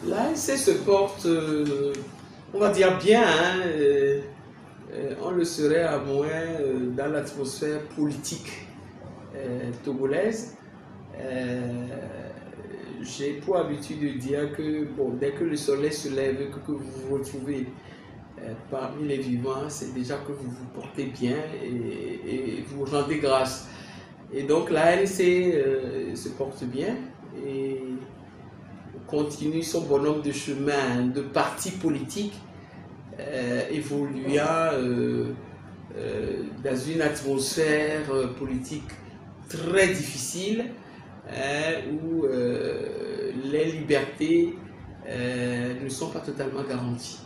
L'ANC se porte, on va dire bien, hein, on le serait à moins dans l'atmosphère politique togolaise. J'ai pour habitude de dire que bon, dès que le soleil se lève, que vous vous retrouvez parmi les vivants, c'est déjà que vous vous portez bien et vous rendez grâce. Et donc l'ANC se porte bien et continue son bonhomme de chemin de parti politique, évoluant dans une atmosphère politique très difficile, où les libertés ne sont pas totalement garanties.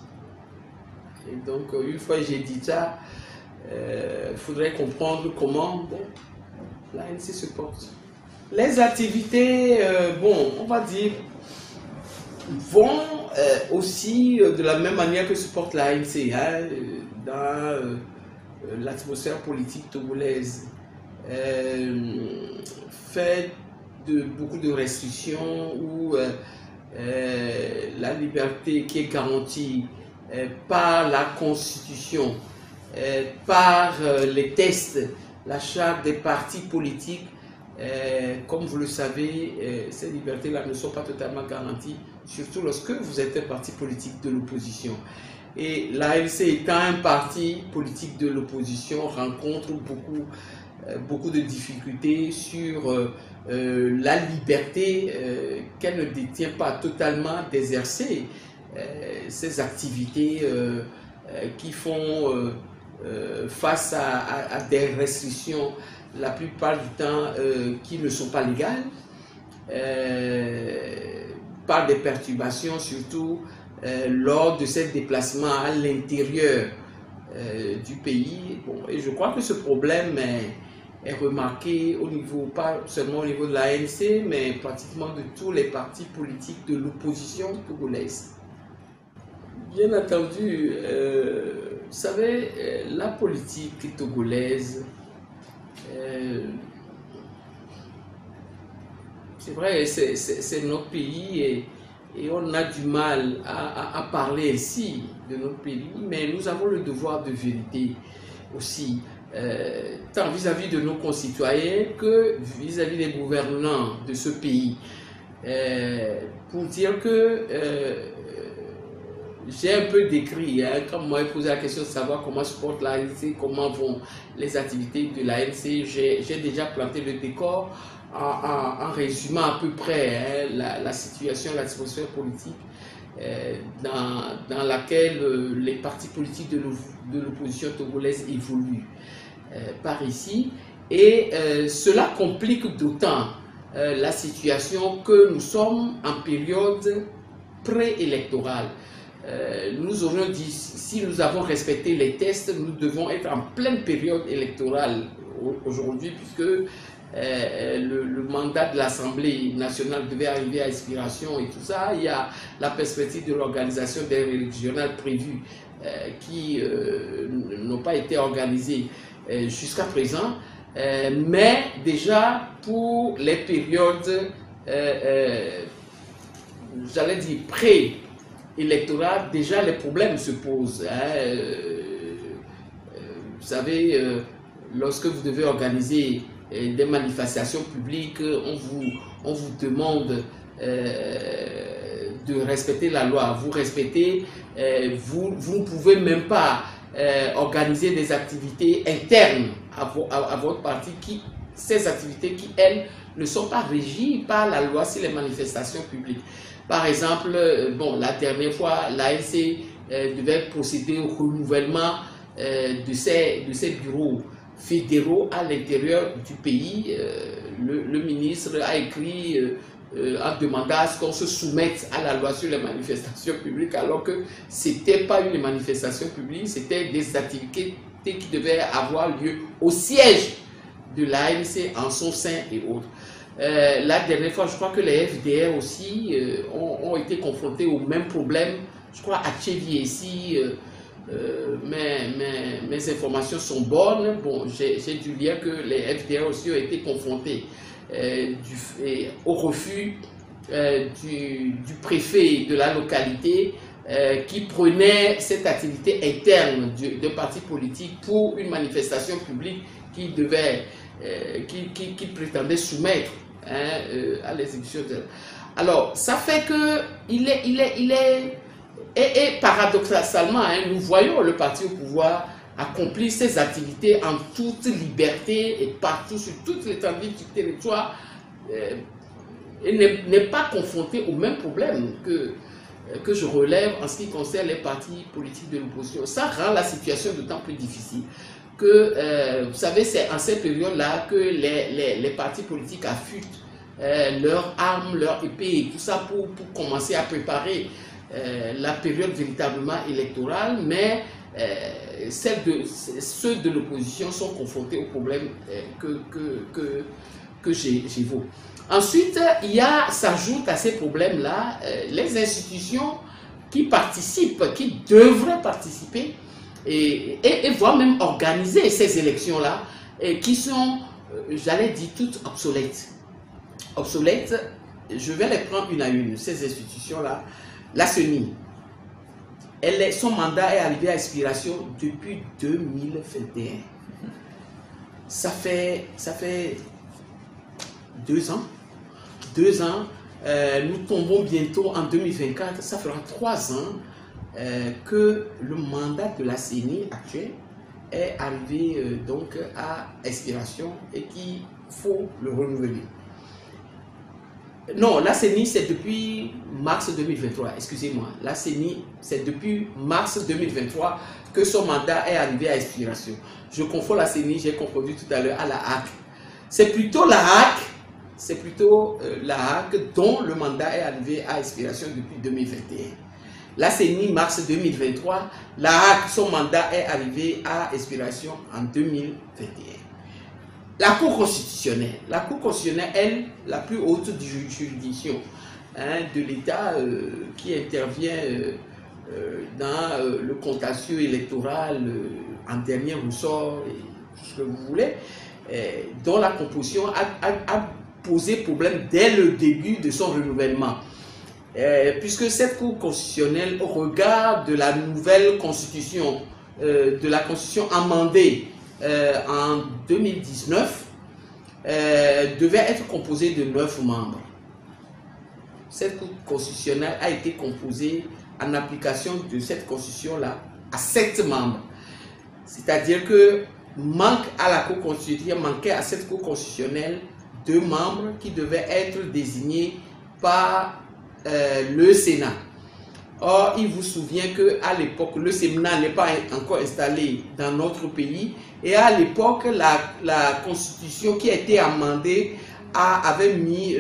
Et donc, une fois que j'ai dit ça, il faudrait comprendre comment l'ANC se porte. Les activités, bon, on va dire, vont aussi de la même manière que se porte l'ANC, hein, dans l'atmosphère politique togolaise. Fait de beaucoup de restrictions où la liberté qui est garantie par la Constitution, par les tests, la charte des partis politiques, comme vous le savez, ces libertés-là ne sont pas totalement garanties, surtout lorsque vous êtes un parti politique de l'opposition. Et l'ANC étant un parti politique de l'opposition rencontre beaucoup de difficultés sur la liberté qu'elle ne détient pas totalement d'exercer ces activités qui font face à des restrictions la plupart du temps qui ne sont pas légales, par des perturbations surtout lors de ces déplacements à l'intérieur du pays. Bon, et je crois que ce problème est remarqué au niveau, pas seulement au niveau de l'ANC, mais pratiquement de tous les partis politiques de l'opposition togolaise. Bien entendu, vous savez, la politique togolaise, c'est vrai, c'est notre pays et on a du mal à parler ici de notre pays, mais nous avons le devoir de vérité aussi, tant vis-à-vis de nos concitoyens que vis-à-vis des gouvernants de ce pays, pour dire que j'ai un peu décrit, hein, quand moi j'ai posé la question de savoir comment se porte l'ANC, comment vont les activités de l'ANC, j'ai déjà planté le décor en résumant à peu près la situation, l'atmosphère politique dans laquelle les partis politiques de l'opposition togolaise évoluent par ici. Et cela complique d'autant la situation que nous sommes en période préélectorale. Nous aurions dit, si nous avons respecté les tests, nous devons être en pleine période électorale aujourd'hui, puisque le mandat de l'Assemblée nationale devait arriver à expiration et tout ça. Il y a la perspective de l'organisation des régionales prévues qui n'ont pas été organisées jusqu'à présent. Mais déjà pour les périodes, j'allais dire pré-électorales, déjà les problèmes se posent. Hein. Vous savez, lorsque vous devez organiser des manifestations publiques, on vous demande de respecter la loi. Vous respectez, vous ne pouvez même pas organiser des activités internes à votre parti, ces activités qui, elles, ne sont pas régies par la loi sur les manifestations publiques. Par exemple, bon, la dernière fois, l'ANC devait procéder au renouvellement de ses bureaux fédéraux à l'intérieur du pays. Le ministre a écrit en demandant à ce qu'on se soumette à la loi sur les manifestations publiques, alors que ce n'était pas une manifestation publique, c'était des activités qui devaient avoir lieu au siège de l'ANC en son sein et autres. La dernière fois, je crois que les FDR aussi ont été confrontés au même problème. Je crois à Tchévier ici, mes informations sont bonnes. Bon, j'ai dû lire que les FDR aussi ont été confrontés au refus du préfet de la localité qui prenait cette activité interne d'un parti politique pour une manifestation publique qui devait, qui prétendait soumettre à l'exécution de... Alors, ça fait que et paradoxalement, nous voyons le parti au pouvoir accomplir ses activités en toute liberté et partout sur toute l'étendue du territoire et n'est pas confronté au même problème que je relève en ce qui concerne les partis politiques de l'opposition. Ça rend la situation d'autant plus difficile que, vous savez, c'est en cette période-là que les partis politiques affûtent leurs armes, leurs épées, et tout ça pour commencer à préparer la période véritablement électorale, mais ceux de l'opposition sont confrontés aux problèmes que j'évoque. Ensuite, s'ajoutent à ces problèmes-là les institutions qui participent, qui devraient participer et voire même organiser ces élections-là, qui sont, j'allais dire, toutes obsolètes. Obsolètes, je vais les prendre une à une, ces institutions-là. La CENI, son mandat est arrivé à expiration depuis 2021. Ça fait 2 ans. 2 ans, nous tombons bientôt en 2024. Ça fera 3 ans que le mandat de la CENI actuelle est arrivé donc à expiration et qu'il faut le renouveler. Non, la CENI, c'est depuis mars 2023, excusez-moi. La CENI, c'est depuis mars 2023 que son mandat est arrivé à expiration. Je confonds la CENI, j'ai confondu tout à l'heure, à la HAC. C'est plutôt la HAC dont le mandat est arrivé à expiration depuis 2021. La CENI, mars 2023, la HAC, son mandat est arrivé à expiration en 2021. La Cour constitutionnelle, elle, la plus haute juridiction de l'État qui intervient dans le contentieux électoral en dernier ressort, et tout ce que vous voulez, dont la composition a posé problème dès le début de son renouvellement. Puisque cette Cour constitutionnelle, au regard de la nouvelle constitution, de la constitution amendée, en 2019, devait être composée de 9 membres. Cette Cour constitutionnelle a été composée en application de cette constitution-là à 7 membres. C'est-à-dire que manquait à cette Cour constitutionnelle 2 membres qui devaient être désignés par le Sénat. Or, il vous souvient qu'à l'époque, le Sénat n'est pas encore installé dans notre pays. Et à l'époque, la constitution qui a été amendée avait mis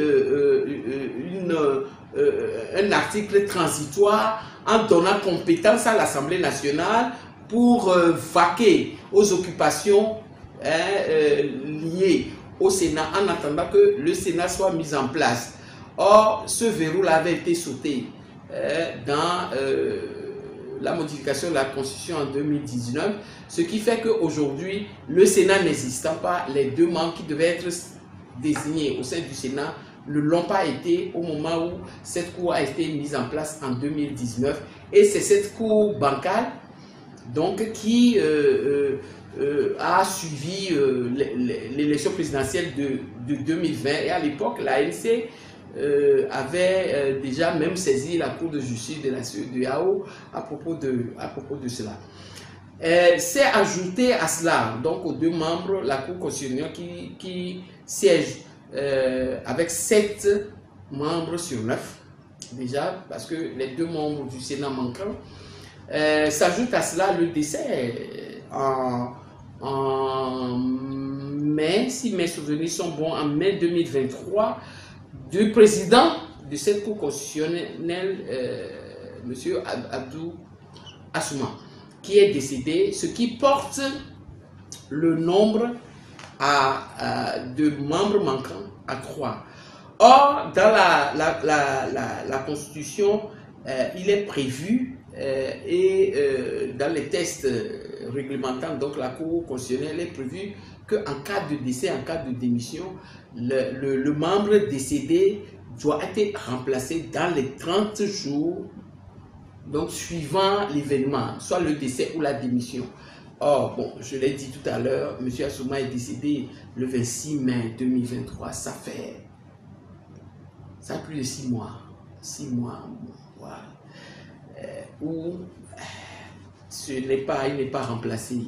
un article transitoire en donnant compétence à l'Assemblée nationale pour vaquer aux occupations liées au Sénat en attendant que le Sénat soit mis en place. Or, ce verrou-là avait été sauté dans la modification de la Constitution en 2019, ce qui fait qu'aujourd'hui, le Sénat n'existant pas, les 2 membres qui devaient être désignés au sein du Sénat ne l'ont pas été au moment où cette Cour a été mise en place en 2019. Et c'est cette Cour bancale donc, qui a suivi l'élection présidentielle de 2020. Et à l'époque, l'ANC avait déjà même saisi la Cour de justice de la CEDEAO à propos de cela. C'est ajouté à cela, donc aux 2 membres, la Cour constitutionnelle qui siège avec 7 membres sur 9, déjà, parce que les 2 membres du Sénat manquants. S'ajoute à cela le décès en mai, si mes souvenirs sont bons, en mai 2023, du président de cette Cour constitutionnelle, M. Abdou Assouma, qui est décédé, ce qui porte le nombre de membres manquants à 3. Or, dans la Constitution, il est prévu, dans les textes réglementant donc la Cour constitutionnelle, est prévu qu'en cas de décès, en cas de démission, le membre décédé doit être remplacé dans les 30 jours, donc suivant l'événement, soit le décès ou la démission. Or, bon, je l'ai dit tout à l'heure, M. Assouma est décédé le 26 mai 2023. Ça a plus de 6 mois. 6 mois, voilà. Où il n'est pas remplacé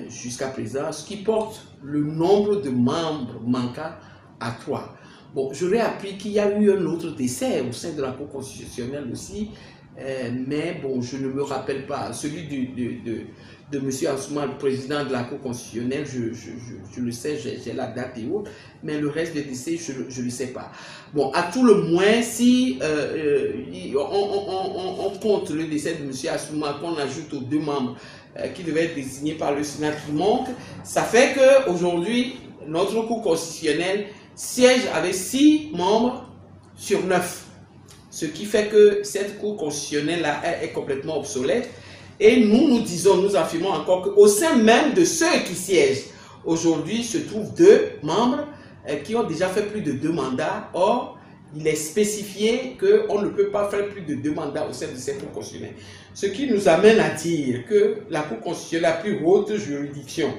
jusqu'à présent, ce qui porte le nombre de membres manquants à 3. Bon, j'aurais appris qu'il y a eu un autre décès au sein de la Cour constitutionnelle aussi, mais bon, je ne me rappelle pas. Celui de M. Assouma, le président de la Cour constitutionnelle, je le sais, j'ai la date et autres, mais le reste des décès, je ne le sais pas. Bon, à tout le moins, si on compte le décès de M. Assouma, qu'on ajoute aux 2 membres qui devaient être désignés par le Sénat qui manquent, ça fait qu'aujourd'hui, notre Cour constitutionnelle siège avec 6 membres sur 9. Ce qui fait que cette Cour constitutionnelle-là est complètement obsolète. Et nous affirmons encore qu'au sein même de ceux qui siègent, aujourd'hui se trouvent 2 membres qui ont déjà fait plus de 2 mandats. Or, il est spécifié qu'on ne peut pas faire plus de 2 mandats au sein de cette Cour constitutionnelle. Ce qui nous amène à dire que la Cour constitutionnelle, la plus haute juridiction,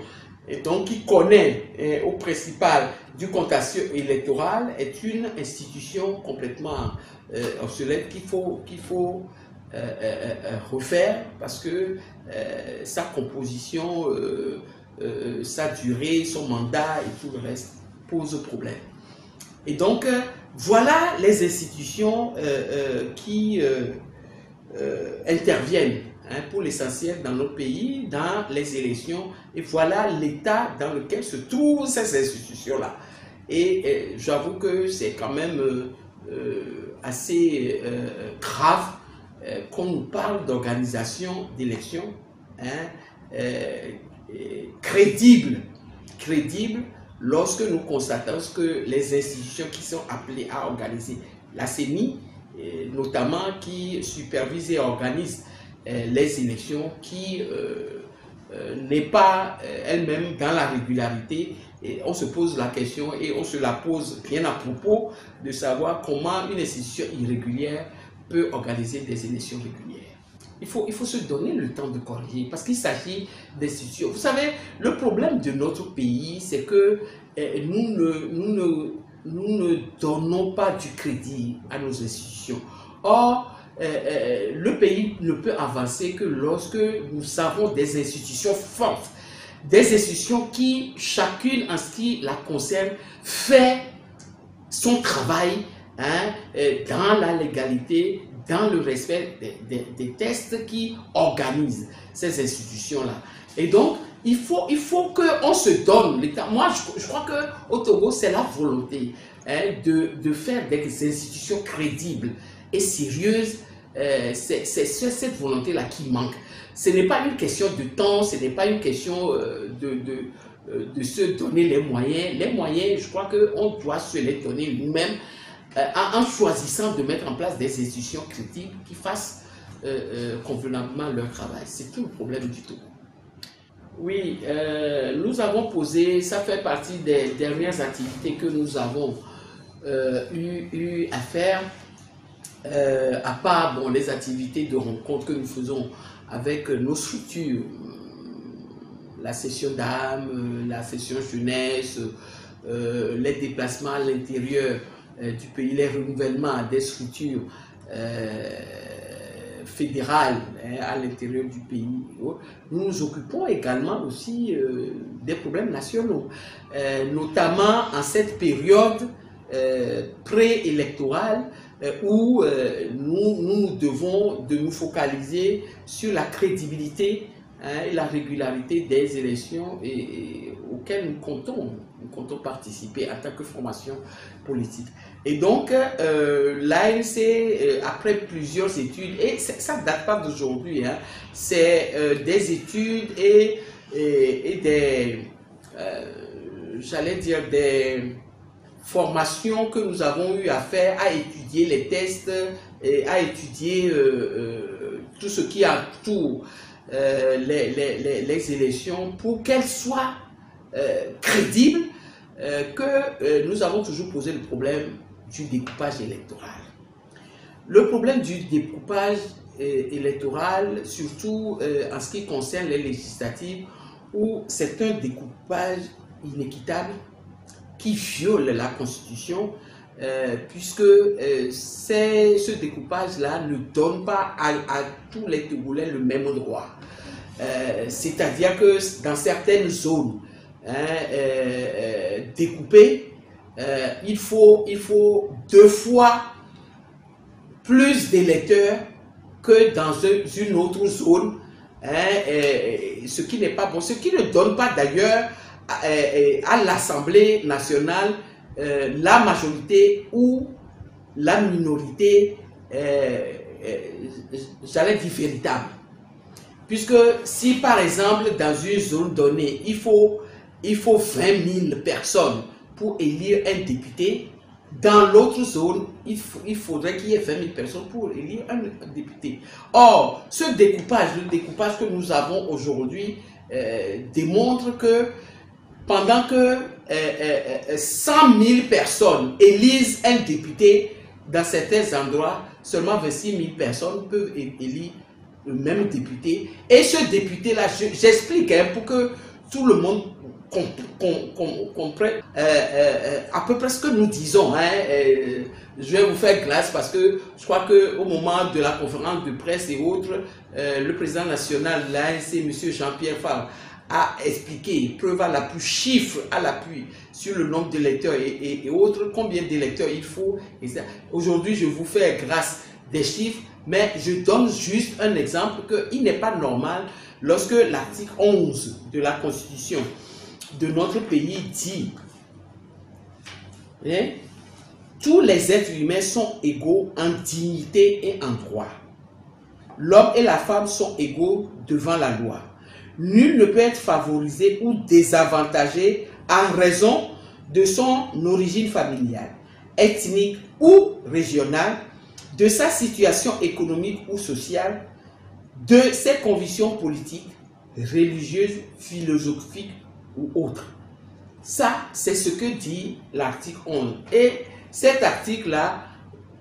et donc qui connaît au principal du contentieux électoral, est une institution complètement obsolète qu'il faut refaire parce que sa composition, sa durée, son mandat et tout le reste pose problème. Et donc, voilà les institutions qui interviennent pour l'essentiel dans notre pays, dans les élections, et voilà l'état dans lequel se trouvent ces institutions-là. Et j'avoue que c'est quand même assez grave qu'on nous parle d'organisation d'élections crédibles lorsque nous constatons que les institutions qui sont appelées à organiser la CENI, notamment qui supervise et organise les élections, qui n'est pas elle-même dans la régularité, et on se pose la question et on se la pose bien à propos de savoir comment une institution irrégulière peut organiser des élections régulières. Il faut se donner le temps de corriger parce qu'il s'agit d'institutions. Vous savez, le problème de notre pays, c'est que nous ne donnons pas du crédit à nos institutions. Or, le pays ne peut avancer que lorsque nous avons des institutions fortes, des institutions qui, chacune en ce qui la concerne, fait son travail dans la légalité, dans le respect des textes qui organisent ces institutions-là. Et donc, il faut qu'on se donne le temps. Moi, je crois qu'au Togo, c'est la volonté de faire des institutions crédibles et sérieuses. C'est cette volonté-là qui manque. Ce n'est pas une question de temps, ce n'est pas une question de se donner les moyens. Les moyens, je crois qu'on doit se les donner nous-mêmes en choisissant de mettre en place des institutions critiques qui fassent convenablement leur travail. C'est tout le problème du Togo. Oui, nous avons posé, ça fait partie des dernières activités que nous avons eu à faire. À part les activités de rencontre que nous faisons avec nos structures, la session d'âme, la session jeunesse, les déplacements à l'intérieur du pays, les renouvellements des structures fédérales à l'intérieur du pays. Nous nous occupons également aussi des problèmes nationaux, notamment en cette période préélectorale où nous devons nous focaliser sur la crédibilité et la régularité des élections et auxquelles nous comptons participer en tant que formation politique. Et donc, l'ANC, après plusieurs études, et ça ne date pas d'aujourd'hui, c'est des études et des, j'allais dire, des formations que nous avons eu à faire, à étudier les tests, et à étudier tout ce qui entoure les élections pour qu'elles soient crédibles, que nous avons toujours posé le problème du découpage électoral. Le problème du découpage électoral, surtout en ce qui concerne les législatives, où c'est un découpage inéquitable qui viole la Constitution, puisque ce découpage-là ne donne pas à tous les Togolais le même droit. C'est-à-dire que dans certaines zones découpées, il faut 2 fois plus d'électeurs que dans une autre zone, ce qui n'est pas bon, ce qui ne donne pas d'ailleurs à l'Assemblée nationale la majorité ou la minorité, j'allais dire véritable. Puisque si par exemple dans une zone donnée, il faut 20 000 personnes pour élire un député, dans l'autre zone, il faudrait qu'il y ait 20 000 personnes pour élire un député. Or, ce découpage, le découpage que nous avons aujourd'hui, démontre que pendant que 100 000 personnes élisent un député, dans certains endroits, seulement 26 000 personnes peuvent élire le même député. Et ce député-là, j'explique pour que tout le monde comprenne à peu près ce que nous disons. Je vais vous faire grâce parce que je crois qu'au moment de la conférence de presse et autres, le président national de l'ANC, M. Jean-Pierre Favre, a expliqué, preuve à l'appui, chiffre à l'appui sur le nombre d'électeurs et autres, combien d'électeurs il faut. Aujourd'hui, je vous fais grâce des chiffres, mais je donne juste un exemple qu'il n'est pas normal lorsque l'article 11 de la Constitution de notre pays dit tous les êtres humains sont égaux en dignité et en droit. L'homme et la femme sont égaux devant la loi. Nul ne peut être favorisé ou désavantagé en raison de son origine familiale, ethnique ou régionale, de sa situation économique ou sociale, de ses convictions politiques, religieuses, philosophiques ou autres. Ça, c'est ce que dit l'article 11. Et cet article-là,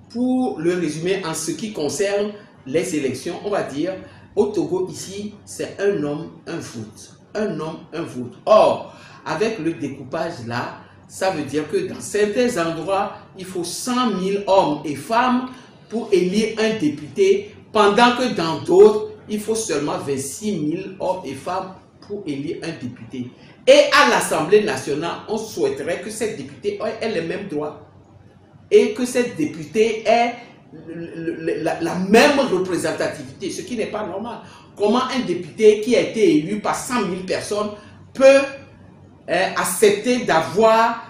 pour le résumer en ce qui concerne les élections, on va dire, au Togo, ici, c'est un homme, un vote. Un homme, un vote. Or, avec le découpage là, ça veut dire que dans certains endroits, il faut 100 000 hommes et femmes pour élire un député, pendant que dans d'autres, il faut seulement 26 000 hommes et femmes pour élire un député. Et à l'Assemblée nationale, on souhaiterait que cette députée ait les mêmes droits et que cette députée ait la même représentativité, ce qui n'est pas normal. Comment un député qui a été élu par 100 000 personnes peut accepter d'avoir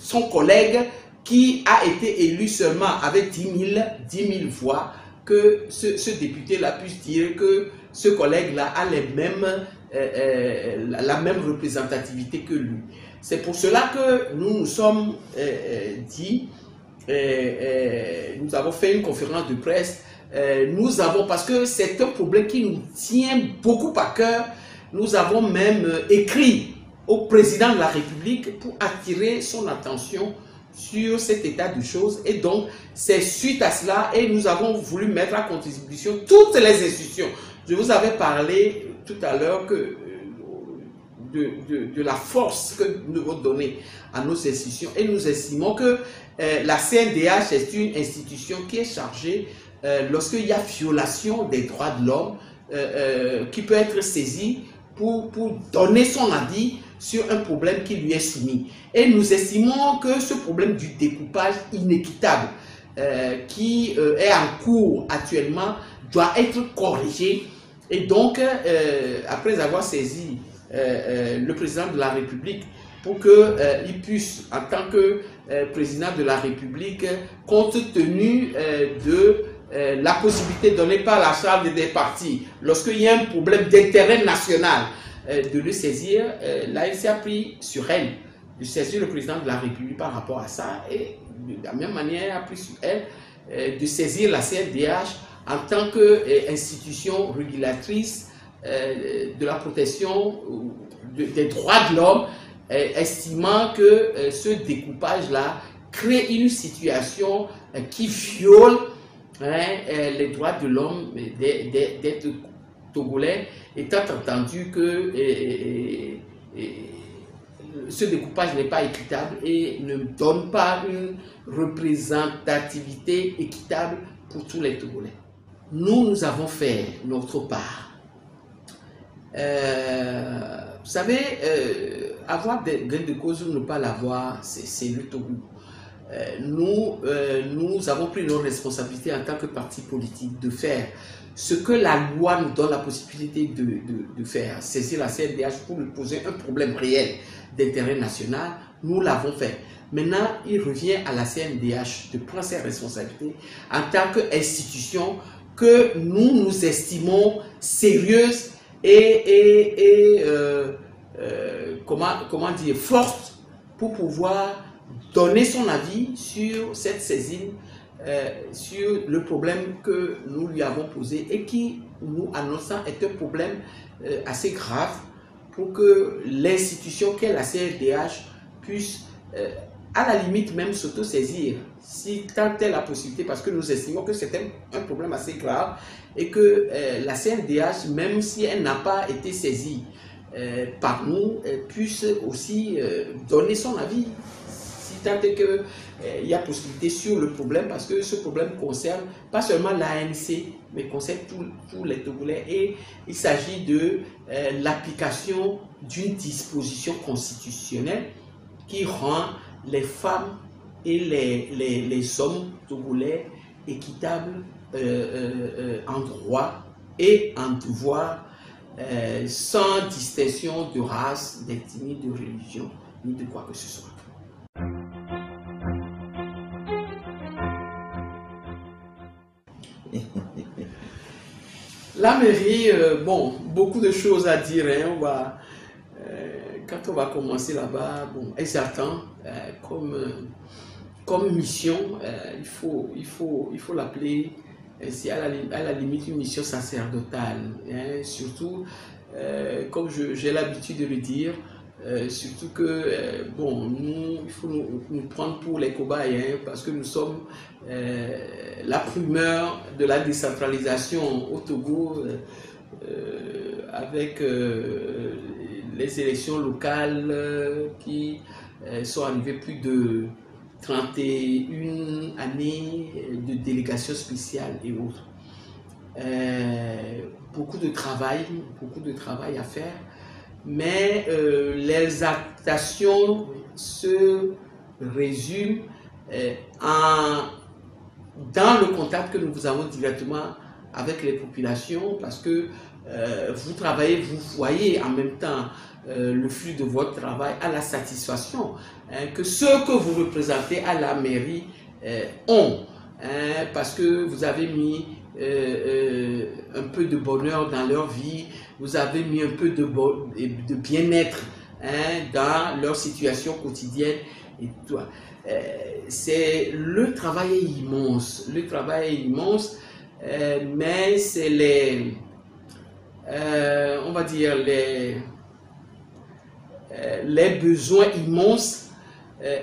son collègue qui a été élu seulement avec 10 000 voix, que ce député-là puisse dire que ce collègue-là a la même représentativité que lui. C'est pour cela que nous nous sommes dit, nous avons fait une conférence de presse, parce que c'est un problème qui nous tient beaucoup à cœur, nous avons même écrit au président de la République pour attirer son attention sur cet état de choses. Et donc, c'est suite à cela, et nous avons voulu mettre à contribution toutes les institutions. Je vous avais parlé tout à l'heure de la force que nous devons donner à nos institutions, et nous estimons que la CNDH est une institution qui est chargée, lorsqu'il y a violation des droits de l'homme, qui peut être saisie pour donner son avis sur un problème qui lui est soumis. Et nous estimons que ce problème du découpage inéquitable qui est en cours actuellement doit être corrigé. Et donc, après avoir saisi le président de la République pour qu'il puisse, en tant que président de la République, compte tenu de la possibilité donnée par la Charte des partis, lorsqu'il y a un problème d'intérêt national, de le saisir, l'ANC a pris sur elle de saisir le président de la République par rapport à ça, et de la même manière, elle a pris sur elle de saisir la CNDH en tant qu'institution régulatrice de la protection des droits de l'homme, estimant que ce découpage-là crée une situation qui viole les droits de l'homme des Togolais, étant entendu que ce découpage n'est pas équitable et ne donne pas une représentativité équitable pour tous les Togolais. Nous avons fait notre part. Vous savez, avoir des gains de cause ou ne pas l'avoir, c'est le Togo. Nous avons pris nos responsabilités en tant que parti politique de faire ce que la loi nous donne la possibilité de faire, saisir la CNDH pour lui poser un problème réel d'intérêt national. Nous l'avons fait. Maintenant, il revient à la CNDH de prendre ses responsabilités en tant qu'institution que nous estimons sérieuse et comment dire, forte pour pouvoir donner son avis sur cette saisine, sur le problème que nous lui avons posé et qui, nous annonçant, est un problème assez grave pour que l'institution qu'est la CNDH puisse, à la limite même, s'auto-saisir, si tant est la possibilité, parce que nous estimons que c'est un problème assez grave et que la CNDH, même si elle n'a pas été saisie par nous, puisse aussi donner son avis, si tant est qu'il y a possibilité sur le problème, parce que ce problème concerne pas seulement l'ANC, mais concerne tous les Togolais, et il s'agit de l'application d'une disposition constitutionnelle qui rend les femmes et les hommes togolais équitables en droit et en devoir, sans distinction de race, d'ethnie, de religion, ni de quoi que ce soit. La mairie, bon, beaucoup de choses à dire, hein, quand on va commencer là-bas, bon, exactement, comme mission, il faut l'appeler, c'est à la limite une mission sacerdotale, hein, surtout, comme j'ai l'habitude de le dire, surtout que, bon, il faut nous prendre pour les cobayes, hein, parce que nous sommes la primeur de la décentralisation au Togo, avec les élections locales qui sont arrivées plus de 31 années de délégation spéciale et autres. Beaucoup de travail à faire, mais les actions se résument dans le contact que nous avons directement avec les populations, parce que vous travaillez, vous voyez en même temps le flux de votre travail à la satisfaction que ceux que vous représentez à la mairie ont, parce que vous avez mis un peu de bonheur dans leur vie, vous avez mis un peu de bien-être dans leur situation quotidienne et tout. Le travail est immense, mais c'est on va dire les besoins immenses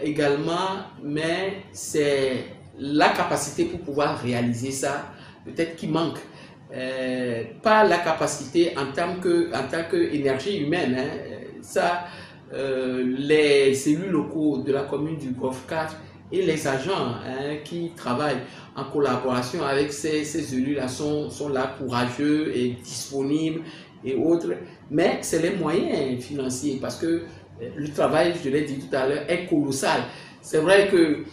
également, mais c'est la capacité pour pouvoir réaliser ça peut-être qui manque. Pas la capacité en tant qu'énergie humaine, ça, les élus locaux de la commune du Golfe 4 et les agents qui travaillent en collaboration avec ces élus-là sont là courageux et disponibles et autres, mais c'est les moyens financiers, parce que le travail, je l'ai dit tout à l'heure, est colossal. C'est vrai que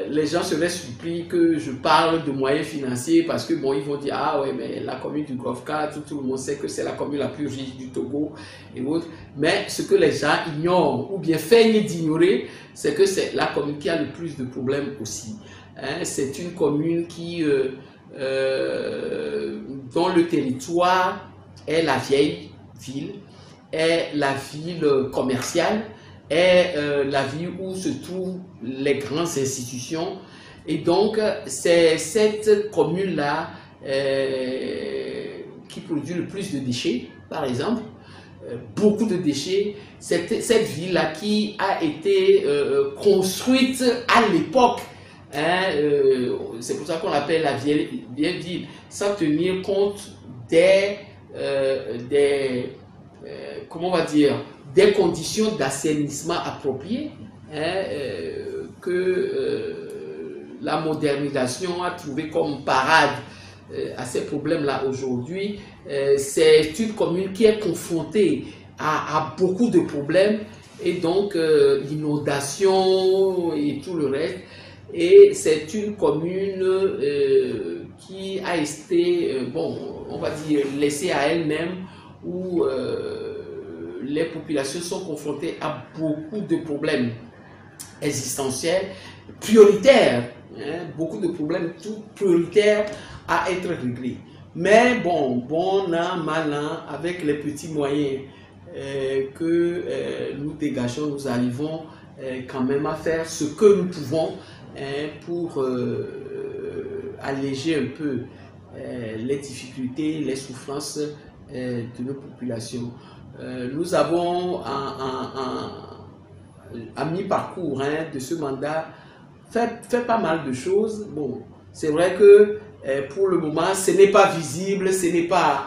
les gens seraient surpris que je parle de moyens financiers, parce que bon, ils vont dire ah ouais, mais la commune du Golfe 4, tout le monde sait que c'est la commune la plus riche du Togo et autres, mais ce que les gens ignorent ou bien feignent d'ignorer, c'est que c'est la commune qui a le plus de problèmes aussi. C'est une commune dont le territoire est la vieille ville, est la ville commerciale, est la ville où se trouvent les grandes institutions. Et donc, c'est cette commune-là qui produit le plus de déchets, par exemple. beaucoup de déchets. Cette ville-là qui a été construite à l'époque, hein, c'est pour ça qu'on l'appelle la vieille ville, sans tenir compte comment on va dire, des conditions d'assainissement appropriées, hein, que la modernisation a trouvé comme parade à ces problèmes-là aujourd'hui. C'est une commune qui est confrontée à beaucoup de problèmes, et donc l'inondation et tout le reste. Et c'est une commune qui a été, bon, on va dire, laissée à elle-même, où les populations sont confrontées à beaucoup de problèmes existentiels, prioritaires, hein, beaucoup de problèmes tout prioritaires à être réglés. Mais bon an, mal an, avec les petits moyens que nous dégageons, nous arrivons quand même à faire ce que nous pouvons pour alléger un peu les difficultés, les souffrances de nos populations. Nous avons à mi-parcours de ce mandat fait pas mal de choses. Bon, c'est vrai que pour le moment, ce n'est pas visible, ce n'est pas...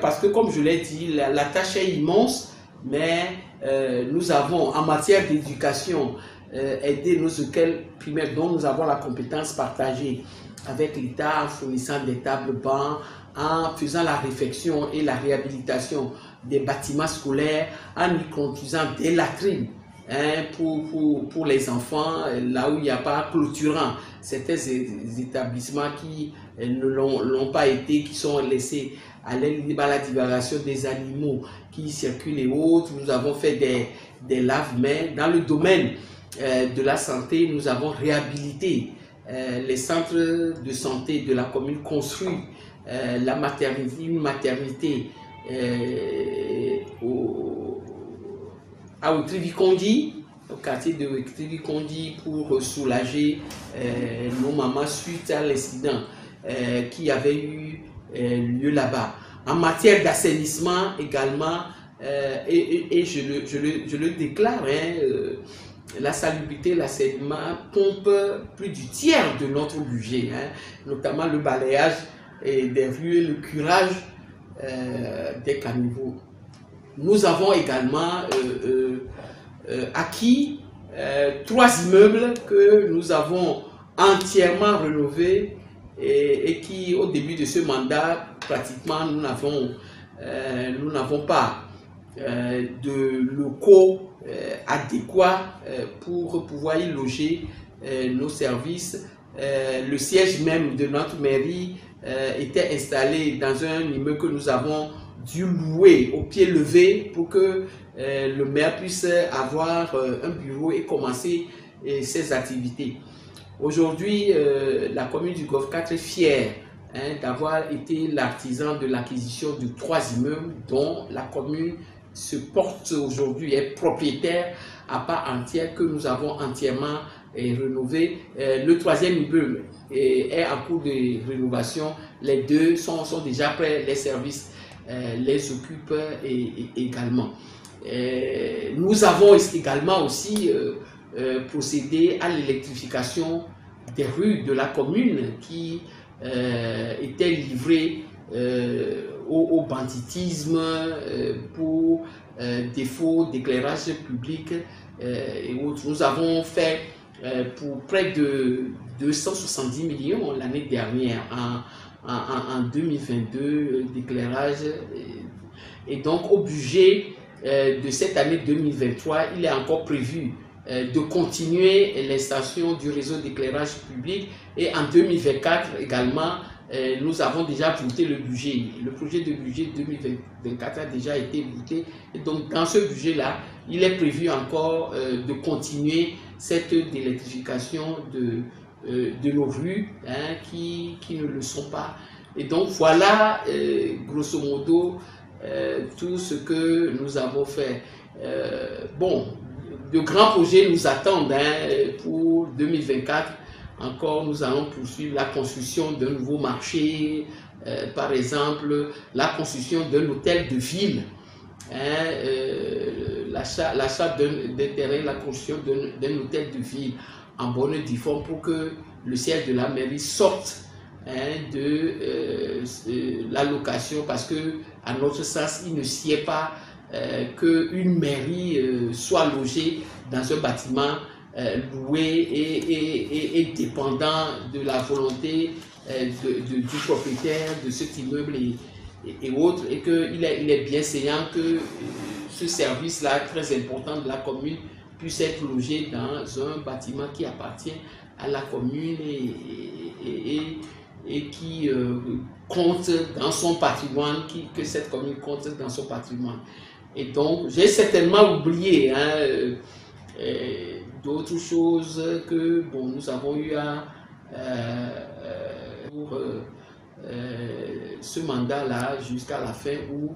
parce que comme je l'ai dit, la tâche est immense, mais nous avons en matière d'éducation aidé nos écoles primaires dont nous avons la compétence partagée avec l'État en fournissant des tables bancs, en faisant la réfection et la réhabilitation des bâtiments scolaires, en y construisant des latrines pour les enfants, là où il n'y a pas, clôturant certains établissements qui ne l'ont pas été, qui sont laissés à la divagation des animaux qui circulent et autres. Nous avons fait des lave-mains. Dans le domaine de la santé, nous avons réhabilité les centres de santé de la commune, construit une maternité à Outrivi-Kondi, au quartier de Outrivi-Kondi, pour soulager nos mamans suite à l'incident qui avait eu lieu là-bas. En matière d'assainissement également, et je le déclare, la salubrité, l'assainissement pompe plus du tiers de notre budget, notamment le balayage des rues et le curage des caniveaux. Nous avons également acquis 3 immeubles que nous avons entièrement rénovés et qui, au début de ce mandat, pratiquement, nous n'avons pas de locaux adéquats pour pouvoir y loger nos services. Le siège même de notre mairie était installé dans un immeuble que nous avons dû louer au pied levé pour que le maire puisse avoir un bureau et commencer ses activités. Aujourd'hui, la commune du Golfe 4 est fière d'avoir été l'artisan de l'acquisition de 3 immeubles dont la commune se porte aujourd'hui, est propriétaire à part entière, que nous avons entièrement rénové. Le 3e immeuble est en cours de rénovation. Les 2 sont déjà prêts, les services les occupent également. Nous avons également aussi procédé à l'électrification des rues de la commune qui étaient livrées au banditisme pour défaut d'éclairage public et autres. Nous avons fait pour près de 270 millions l'année dernière en 2022 d'éclairage, et donc au budget de cette année 2023, il est encore prévu de continuer l'installation du réseau d'éclairage public, et en 2024 également nous avons déjà voté le budget. Le projet de budget 2024 a déjà été voté, et donc dans ce budget-là, il est prévu encore de continuer cette électrification de nos rues qui ne le sont pas. Et donc voilà grosso modo tout ce que nous avons fait. Bon, de grands projets nous attendent pour 2024. Encore, nous allons poursuivre la construction d'un nouveau marché, par exemple la construction d'un hôtel de ville l'achat d'un terrain, la construction d'un hôtel de ville en bonne et due forme pour que le siège de la mairie sorte de la location, parce que à notre sens, il ne sied pas qu'une mairie soit logée dans un bâtiment loué et dépendant de la volonté du propriétaire de cet immeuble et autres, et qu'il est bien saillant que ce service-là, très important de la commune, puisse être logé dans un bâtiment qui appartient à la commune et qui compte dans son patrimoine, que cette commune compte dans son patrimoine. Et donc, j'ai certainement oublié d'autres choses que bon, nous avons eu pour ce mandat-là jusqu'à la fin, où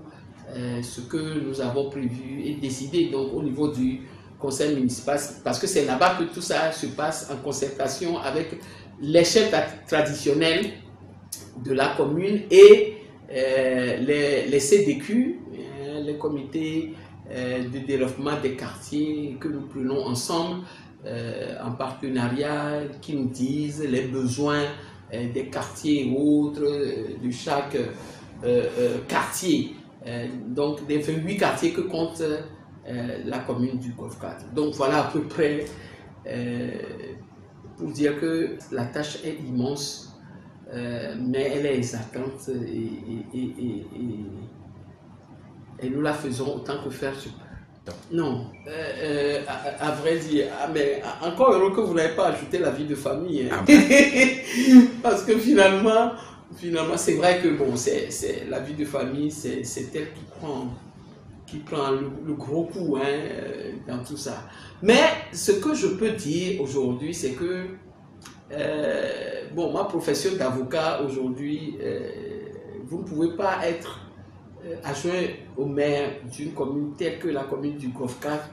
ce que nous avons prévu et décidé donc au niveau du conseil municipal, parce que c'est là-bas que tout ça se passe en concertation avec les chefs traditionnels de la commune et les CDQ, les comités de développement des quartiers que nous prenons ensemble en partenariat, qui nous disent les besoins des quartiers et autres, de chaque quartier, donc des 28 quartiers que compte la commune du Golfe 4. Donc voilà à peu près pour dire que la tâche est immense, mais elle est exaltante et nous la faisons autant que faire se peut. Non, à vrai dire, mais encore heureux que vous n'avez pas ajouté la vie de famille, hein. Parce que finalement c'est vrai que bon, c'est la vie de famille, c'est elle qui prend le gros coup, hein, dans tout ça. Mais ce que je peux dire aujourd'hui, c'est que bon, ma profession d'avocat aujourd'hui, vous ne pouvez pas être adjoint au maire d'une commune telle que la commune du Golfe 4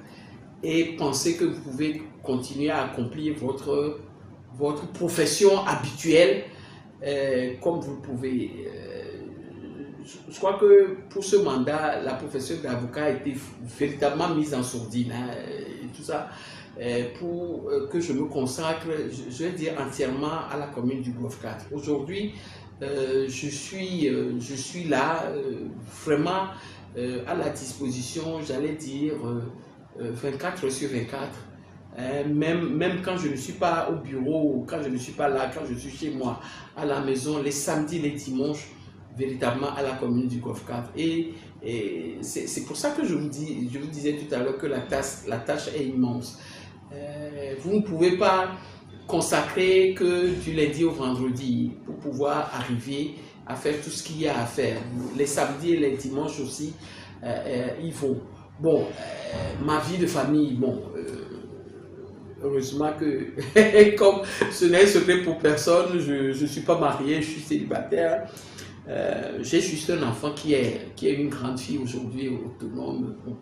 et penser que vous pouvez continuer à accomplir votre profession habituelle comme vous le pouvez. Je crois que pour ce mandat, la profession d'avocat a été véritablement mise en sourdine, hein, et tout ça, pour que je me consacre, je vais dire, entièrement à la commune du Golfe 4. Aujourd'hui, je suis là, vraiment à la disposition, j'allais dire, 24 sur 24. Même quand je ne suis pas au bureau, quand je ne suis pas là, quand je suis chez moi, à la maison, les samedis, les dimanches, véritablement à la commune du Golfe 4. Et c'est pour ça que je vous disais tout à l'heure que la tâche est immense. Vous ne pouvez pas consacrer que du lundi au vendredi pour pouvoir arriver à faire tout ce qu'il y a à faire. Les samedis et les dimanches aussi, il faut. Bon, ma vie de famille, bon, heureusement que, comme ce n'est secret pour personne, je ne suis pas marié, je suis célibataire. J'ai juste un enfant qui est une grande fille aujourd'hui, autonome, bon,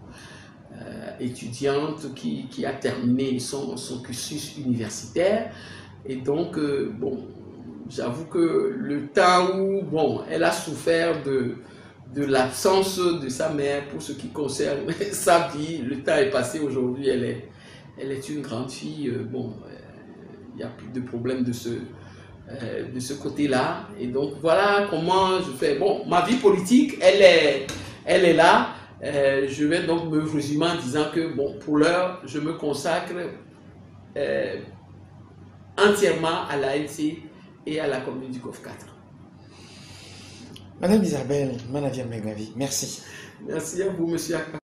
étudiante qui a terminé son cursus universitaire. Et donc, bon, j'avoue que le temps où, bon, elle a souffert de l'absence de sa mère pour ce qui concerne sa vie, le temps est passé. Aujourd'hui, elle est une grande fille. Bon, il n'y a plus de problème de ce côté-là. Et donc, voilà comment je fais. Bon, ma vie politique, elle est là. Je vais donc me résumer en disant que, bon, pour l'heure, je me consacre entièrement à l'ANC et à la commune du Golfe 4. Madame Isabelle Manavia Mengavi, merci. Merci à vous, monsieur Aka.